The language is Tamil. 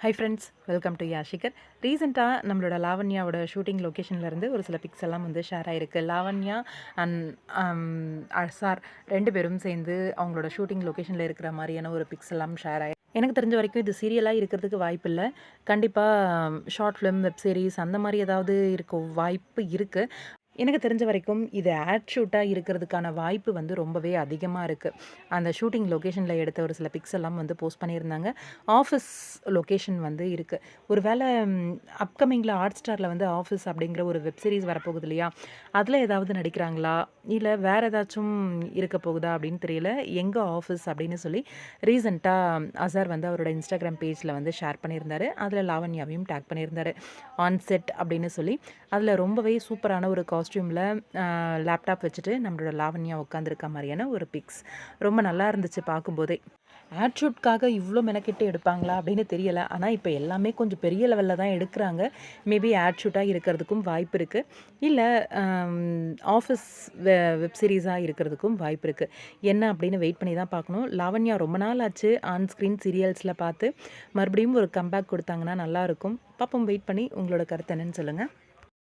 ஹை ஃப்ரெண்ட்ஸ், வெல்கம் டு யாஷிகர். ரீசெண்டாக நம்மளோட லாவண்யாவோட ஷூட்டிங் லொக்கேஷன்லேருந்து ஒரு சில பிக்ஸ் எல்லாம் வந்து ஷேர் ஆகிருக்கு. லாவண்யா அண்ட் அசார் 2 பேரும் சேர்ந்து அவங்களோட ஷூட்டிங் லொக்கேஷனில் இருக்கிற மாதிரியான ஒரு பிக்ஸ் எல்லாம் ஷேர் ஆகி எனக்கு தெரிஞ்ச வரைக்கும் இது சீரியலாக இருக்கிறதுக்கு வாய்ப்பு இல்லை. கண்டிப்பாக ஷார்ட் ஃபிலிம், வெப் சீரிஸ் அந்த மாதிரி ஏதாவது இருக்க வாய்ப்பு இருக்குது. எனக்கு தெரிஞ்ச வரைக்கும் இது ஆட் ஷூட்டாக இருக்கிறதுக்கான வாய்ப்பு வந்து ரொம்பவே அதிகமாக இருக்குது. அந்த ஷூட்டிங் லொக்கேஷனில் எடுத்த ஒரு சில பிக்ஸ் எல்லாம் வந்து போஸ்ட் பண்ணியிருந்தாங்க. ஆஃபீஸ் லொக்கேஷன் வந்து இருக்குது. ஒரு வேளை அப்கமிங்கில் ஹாட் ஸ்டாரில் வந்து ஆஃபீஸ் அப்படிங்கிற ஒரு வெப் சீரிஸ் வரப்போகுது இல்லையா, அதில் ஏதாவது நடிக்கிறாங்களா இல்லை வேறு ஏதாச்சும் இருக்க போகுதா அப்படின்னு தெரியல. எங்கே ஆஃபீஸ் அப்படின்னு சொல்லி ரீசெண்டாக அசார் வந்து அவரோட இன்ஸ்டாகிராம் பேஜில் வந்து ஷேர் பண்ணியிருந்தார். அதில் லாவண்யாவையும் டேக் பண்ணியிருந்தார் ஆன் செட் அப்படின்னு சொல்லி. அதில் ரொம்பவே சூப்பரான ஒரு காஸ்டியூமில் லேப்டாப் வச்சுட்டு நம்மளோட லாவண்யா உட்காந்துருக்க மாதிரியான ஒரு பிக்ஸ் ரொம்ப நல்லா இருந்துச்சு பார்க்கும்போதே. ஆட் ஷூட்காக இவ்வளோ மெனக்கெட்டு எடுப்பாங்களா அப்படின்னு தெரியலை. ஆனால் இப்போ எல்லாமே கொஞ்சம் பெரிய லெவலில் தான் எடுக்கிறாங்க. மேபி ஆட் ஷூட்டாக இருக்கிறதுக்கும் வாய்ப்பு இருக்குது, இல்லை ஆஃபீஸ் வெப் சீரிஸாக இருக்கிறதுக்கும் வாய்ப்பு இருக்குது. என்ன அப்படின்னு வெயிட் பண்ணி தான் பார்க்கணும். லாவண்யா ரொம்ப நாள் ஆச்சு ஆன் ஸ்க்ரீன் சீரியல்ஸில் பார்த்து. மறுபடியும் ஒரு கம்பேக் கொடுத்தாங்கன்னா நல்லாயிருக்கும். பார்ப்போம், வெயிட் பண்ணி உங்களோட கருத்து என்னன்னு சொல்லுங்கள்.